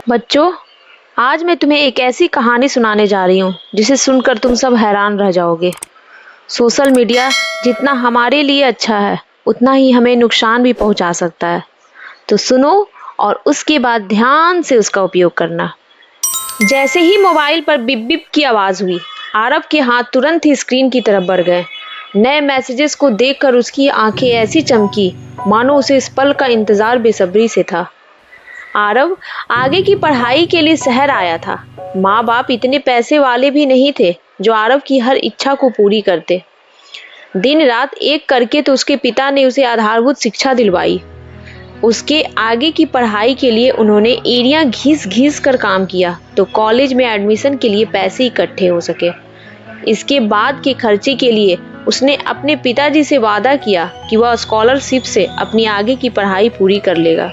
बच्चों, आज मैं तुम्हें एक ऐसी कहानी सुनाने जा रही हूँ जिसे सुनकर तुम सब हैरान रह जाओगे। सोशल मीडिया जितना हमारे लिए अच्छा है, उतना ही हमें नुकसान भी पहुँचा सकता है। तो सुनो और उसके बाद ध्यान से उसका उपयोग करना। जैसे ही मोबाइल पर बिप बिप की आवाज़ हुई, आरव के हाथ तुरंत ही स्क्रीन की तरफ बढ़ गए। नए मैसेजेस को देखकर उसकी आंखें ऐसी चमकी मानो उसे इस पल का इंतजार बेसब्री से था। आरव आगे की पढ़ाई के लिए शहर आया था। माँ बाप इतने पैसे वाले भी नहीं थे जो आरव की हर इच्छा को पूरी करते। दिन रात एक करके तो उसके पिता ने उसे आधारभूत शिक्षा दिलवाई। उसके आगे की पढ़ाई के लिए उन्होंने एरिया घिस घिस कर काम किया तो कॉलेज में एडमिशन के लिए पैसे इकट्ठे हो सके। इसके बाद के खर्चे के लिए उसने अपने पिताजी से वादा किया कि वह स्कॉलरशिप से अपनी आगे की पढ़ाई पूरी कर लेगा।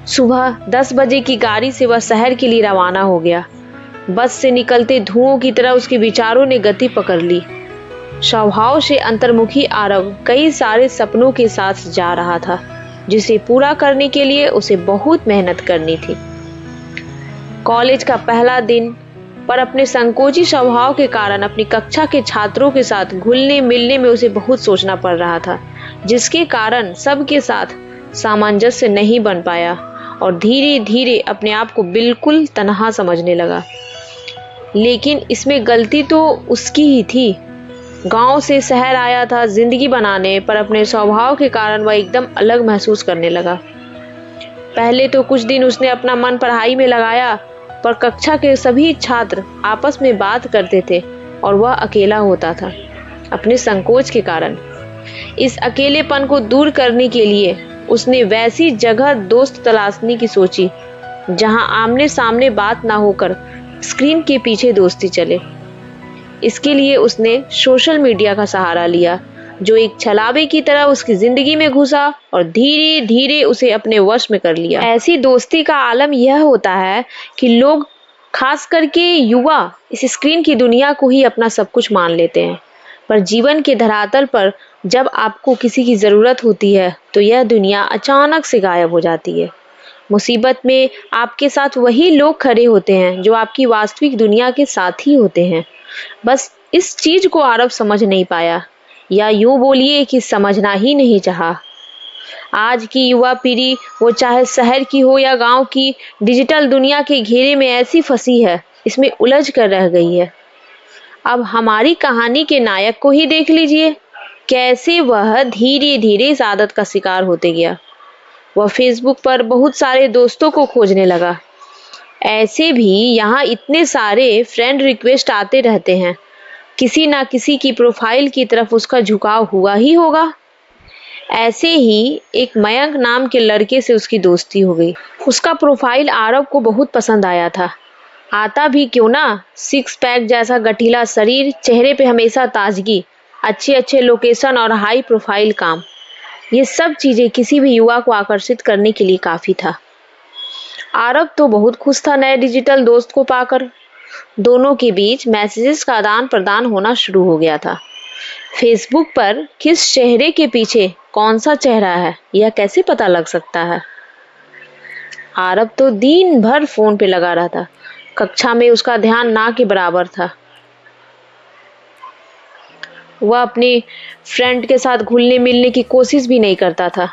सुबह 10 बजे की गाड़ी से वह शहर के लिए रवाना हो गया। बस से निकलते धुओं की तरह उसके विचारों ने गति पकड़ ली। स्वभाव से अंतर्मुखी आरव कई सारे सपनों के साथ जा रहा था, जिसे पूरा करने के लिए उसे बहुत मेहनत करनी थी। कॉलेज का पहला दिन, पर अपने संकोची स्वभाव के कारण अपनी कक्षा के छात्रों के साथ घुलने मिलने में उसे बहुत सोचना पड़ रहा था, जिसके कारण सबके साथ सामंजस्य नहीं बन पाया और धीरे धीरे अपने आप को बिल्कुल तन्हा समझने लगा। लेकिन इसमें गलती तो उसकी ही थी। गांव से शहर आया था जिंदगी बनाने, पर अपने स्वभाव के कारण वह एकदम अलग महसूस करने लगा। पहले तो कुछ दिन उसने अपना मन पढ़ाई में लगाया, पर कक्षा के सभी छात्र आपस में बात करते थे और वह अकेला होता था अपने संकोच के कारण। इस अकेलेपन को दूर करने के लिए उसने वैसी जगह दोस्त तलाशने की सोची जहां आमने सामने बात ना होकर स्क्रीन के पीछे दोस्ती चले। इसके लिए उसने सोशल मीडिया का सहारा लिया, जो एक छलावे की तरह उसकी जिंदगी में घुसा और धीरे धीरे उसे अपने वश में कर लिया। ऐसी दोस्ती का आलम यह होता है कि लोग, खास करके युवा, इस स्क्रीन की दुनिया को ही अपना सब कुछ मान लेते हैं, पर जीवन के धरातल पर जब आपको किसी की ज़रूरत होती है तो यह दुनिया अचानक से गायब हो जाती है। मुसीबत में आपके साथ वही लोग खड़े होते हैं जो आपकी वास्तविक दुनिया के साथी होते हैं। बस इस चीज़ को आरव समझ नहीं पाया, या यूँ बोलिए कि समझना ही नहीं चाहा। आज की युवा पीढ़ी, वो चाहे शहर की हो या गांव की, डिजिटल दुनिया के घेरे में ऐसी फंसी है, इसमें उलझ कर रह गई है। अब हमारी कहानी के नायक को ही देख लीजिए, कैसे वह धीरे धीरे इस आदत का शिकार होते गया। वह फेसबुक पर बहुत सारे दोस्तों को खोजने लगा। ऐसे भी यहाँ इतने सारे फ्रेंड रिक्वेस्ट आते रहते हैं, किसी ना किसी की प्रोफाइल की तरफ उसका झुकाव हुआ ही होगा। ऐसे ही एक मयंक नाम के लड़के से उसकी दोस्ती हो गई। उसका प्रोफाइल आरव को बहुत पसंद आया था। आता भी क्यों ना, 6 पैक जैसा गठीला शरीर, चेहरे पे हमेशा ताजगी, अच्छे अच्छे लोकेशन और हाई प्रोफाइल काम, ये सब चीज़ें किसी भी युवा को आकर्षित करने के लिए काफ़ी था। आरव तो बहुत खुश था नए डिजिटल दोस्त को पाकर। दोनों के बीच मैसेजेस का आदान प्रदान होना शुरू हो गया था। फेसबुक पर किस चेहरे के पीछे कौन सा चेहरा है, यह कैसे पता लग सकता है। आरव तो दिन भर फोन पे लगा रहता। कक्षा में उसका ध्यान ना के बराबर था। वह अपने फ्रेंड के साथ घुलने मिलने की कोशिश भी नहीं करता था।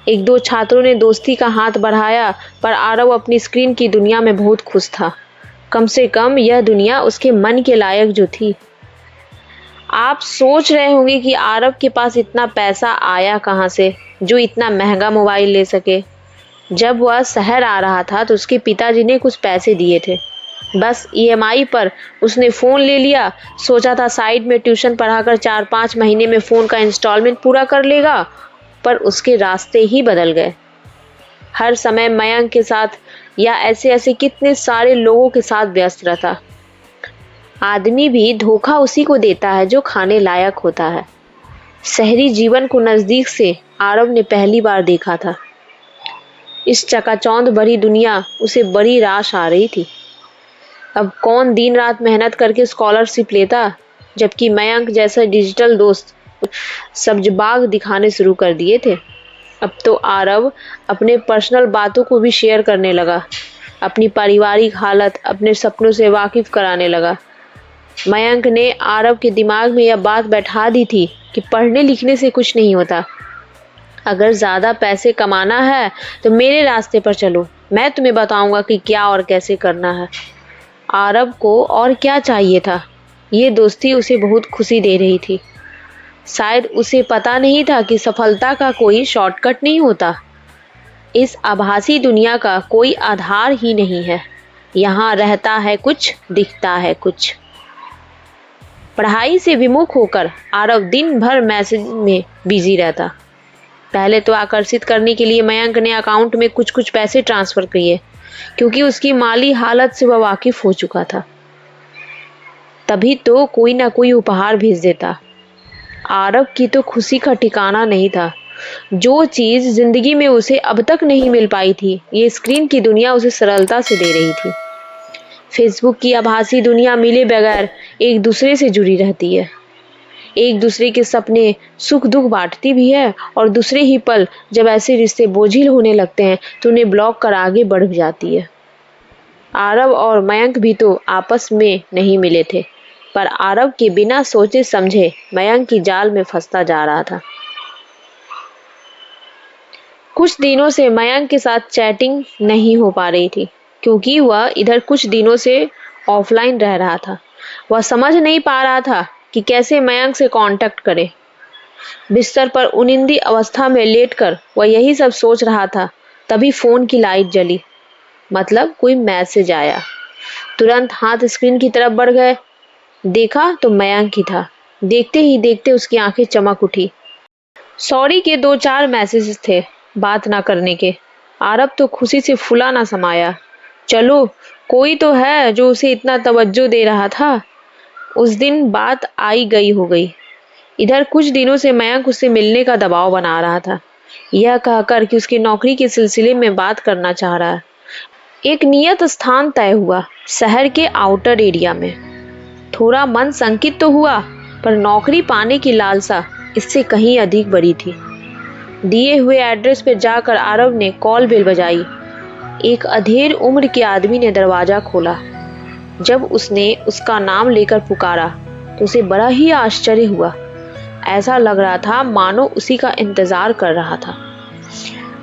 एक दो छात्रों ने दोस्ती का हाथ बढ़ाया, पर आरव अपनी स्क्रीन की दुनिया में बहुत खुश था। कम से कम यह दुनिया उसके मन के लायक जो थी। आप सोच रहे होंगे कि आरव के पास इतना पैसा आया कहाँ से जो इतना महंगा मोबाइल ले सके। जब वह शहर आ रहा था तो उसके पिताजी ने कुछ पैसे दिए थे। बस EMI पर उसने फ़ोन ले लिया। सोचा था साइड में ट्यूशन पढ़ाकर 4-5 महीने में फ़ोन का इंस्टॉलमेंट पूरा कर लेगा, पर उसके रास्ते ही बदल गए। हर समय मयंक के साथ या ऐसे ऐसे कितने सारे लोगों के साथ व्यस्त रहता। आदमी भी धोखा उसी को देता है जो खाने लायक होता है। शहरी जीवन को नज़दीक से आरव ने पहली बार देखा था। इस चकाचौंध भरी दुनिया उसे बड़ी राश आ रही थी। अब कौन दिन रात मेहनत करके स्कॉलरशिप लेता, जबकि मयंक जैसा डिजिटल दोस्त सब्ज बाग दिखाने शुरू कर दिए थे। अब तो आरव अपने पर्सनल बातों को भी शेयर करने लगा, अपनी पारिवारिक हालत, अपने सपनों से वाकिफ कराने लगा। मयंक ने आरव के दिमाग में यह बात बैठा दी थी कि पढ़ने लिखने से कुछ नहीं होता। अगर ज़्यादा पैसे कमाना है तो मेरे रास्ते पर चलो, मैं तुम्हें बताऊंगा कि क्या और कैसे करना है। आरव को और क्या चाहिए था? ये दोस्ती उसे बहुत खुशी दे रही थी। शायद उसे पता नहीं था कि सफलता का कोई शॉर्टकट नहीं होता। इस आभासी दुनिया का कोई आधार ही नहीं है। यहाँ रहता है कुछ, दिखता है कुछ। पढ़ाई से विमुख होकर आरव दिन भर मैसेज में बिजी रहता। पहले तो आकर्षित करने के लिए मयंक ने अकाउंट में कुछ कुछ पैसे ट्रांसफर किए, क्योंकि उसकी माली हालत से वह वाकिफ हो चुका था। तभी तो कोई ना कोई उपहार भेज देता। आरव की तो खुशी का ठिकाना नहीं था। जो चीज जिंदगी में उसे अब तक नहीं मिल पाई थी, ये स्क्रीन की दुनिया उसे सरलता से दे रही थी। फेसबुक की आभासी दुनिया मिले बगैर एक दूसरे से जुड़ी रहती है, एक दूसरे के सपने सुख दुख बांटती भी है, और दूसरे ही पल जब ऐसे रिश्ते बोझिल होने लगते हैं तो उन्हें ब्लॉक कर आगे बढ़ जाती है। आरव और मयंक भी तो आपस में नहीं मिले थे, पर आरव के बिना सोचे समझे मयंक की जाल में फंसता जा रहा था। कुछ दिनों से मयंक के साथ चैटिंग नहीं हो पा रही थी, क्योंकि वह इधर कुछ दिनों से ऑफलाइन रह रहा था। वह समझ नहीं पा रहा था कि कैसे मयंक से कांटेक्ट करे। बिस्तर पर उनिंदी अवस्था में लेटकर वह यही सब सोच रहा था, तभी फोन की लाइट जली। मतलब कोई मैसेज आया। तुरंत हाथ स्क्रीन की तरफ बढ़ गए। देखा तो मयंक ही था। देखते ही देखते उसकी आंखें चमक उठी। सॉरी के 2-4 मैसेजेस थे, बात ना करने के। आरव तो खुशी से फूला ना समाया। चलो, कोई तो है जो उसे इतना तवज्जो दे रहा था। उस दिन बात आई गई हो गई। इधर कुछ दिनों से मयंक उससे मिलने का दबाव बना रहा था, यह कहकर कि उसकी नौकरी के सिलसिले में बात करना चाह रहा है। एक नियत स्थान तय हुआ, शहर के आउटर एरिया में। थोड़ा मन संकित तो हुआ, पर नौकरी पाने की लालसा इससे कहीं अधिक बड़ी थी। दिए हुए एड्रेस पर जाकर आरव ने कॉल बेल बजाई। एक अधेड़ उम्र के आदमी ने दरवाजा खोला। जब उसने उसका नाम लेकर पुकारा तो उसे बड़ा ही आश्चर्य हुआ। ऐसा लग रहा था मानो उसी का इंतजार कर रहा था।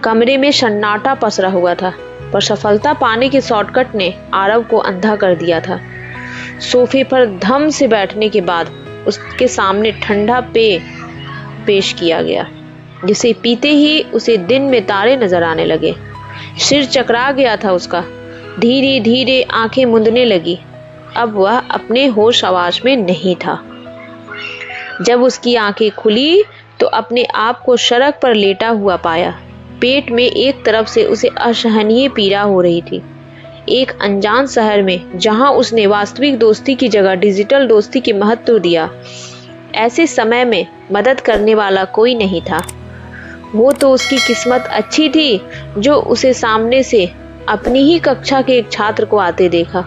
कमरे में सन्नाटा पसरा हुआ था, पर सफलता पाने के शॉर्टकट ने आरव को अंधा कर दिया था। सोफे पर धम से बैठने के बाद उसके सामने ठंडा पेय पेश किया गया, जिसे पीते ही उसे दिन में तारे नजर आने लगे। सिर चकरा गया था उसका। धीरे धीरे आंखें मूंदने लगी। अब वह अपने होश आवाज में नहीं था। जब उसकी आंखें खुली तो अपने आप को सड़क पर लेटा हुआ पाया। पेट में एक तरफ से उसे असहनीय पीड़ा हो रही थी। एक अनजान शहर में, जहां उसने वास्तविक दोस्ती की जगह डिजिटल दोस्ती की महत्व दिया, ऐसे समय में मदद करने वाला कोई नहीं था। वो तो उसकी किस्मत अच्छी थी जो उसे सामने से अपनी ही कक्षा के एक छात्र को आते देखा।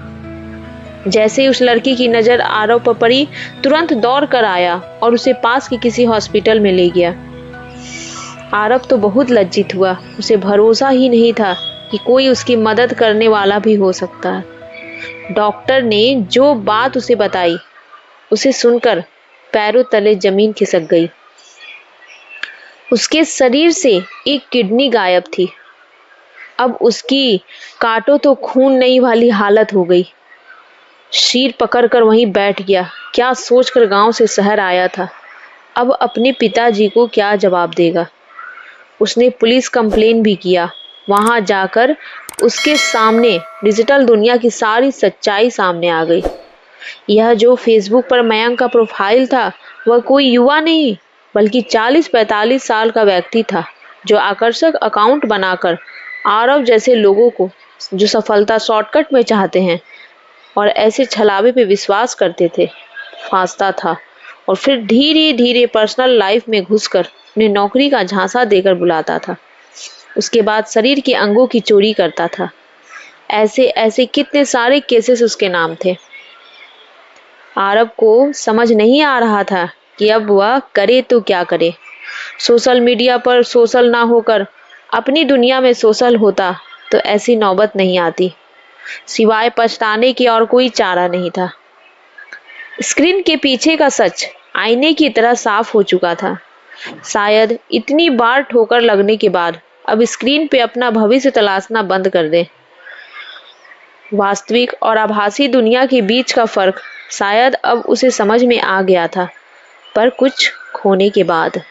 जैसे ही उस लड़की की नजर आरव पर पड़ी, तुरंत दौड़ कर आया और उसे पास के किसी हॉस्पिटल में ले गया। आरव तो बहुत लज्जित हुआ। उसे भरोसा ही नहीं था कि कोई उसकी मदद करने वाला भी हो सकता है। डॉक्टर ने जो बात उसे बताई, उसे सुनकर पैरों तले जमीन खिसक गई। उसके शरीर से एक किडनी गायब थी। अब उसकी काटो तो खून नहीं वाली हालत हो गई। सिर पकड़कर वहीं बैठ गया। क्या सोचकर गांव से शहर आया था, अब अपने पिताजी को क्या जवाब देगा। उसने पुलिस कंप्लेन भी किया। वहां जाकर उसके सामने डिजिटल दुनिया की सारी सच्चाई सामने आ गई। यह जो फेसबुक पर मयंक का प्रोफाइल था, वह कोई युवा नहीं बल्कि 40-45 साल का व्यक्ति था, जो आकर्षक अकाउंट बनाकर आरव जैसे लोगों को, जो सफलता शॉर्टकट में चाहते हैं और ऐसे छलावे पे विश्वास करते थे, फांसता था, और फिर धीरे धीरे पर्सनल लाइफ में घुसकर उन्हें नौकरी का झांसा देकर बुलाता था। उसके बाद शरीर के अंगों की चोरी करता था। ऐसे ऐसे कितने सारे केसेस उसके नाम थे। आरव को समझ नहीं आ रहा था कि अब वह करे तो क्या करे। सोशल मीडिया पर सोशल ना होकर अपनी दुनिया में सोशल होता तो ऐसी नौबत नहीं आती। सिवाय पछताने के और कोई चारा नहीं था। स्क्रीन के पीछे का सच आईने की तरह साफ हो चुका था। शायद इतनी बार ठोकर लगने के बाद अब स्क्रीन पे अपना भविष्य तलाशना बंद कर दे। वास्तविक और आभासी दुनिया के बीच का फर्क शायद अब उसे समझ में आ गया था, पर कुछ खोने के बाद।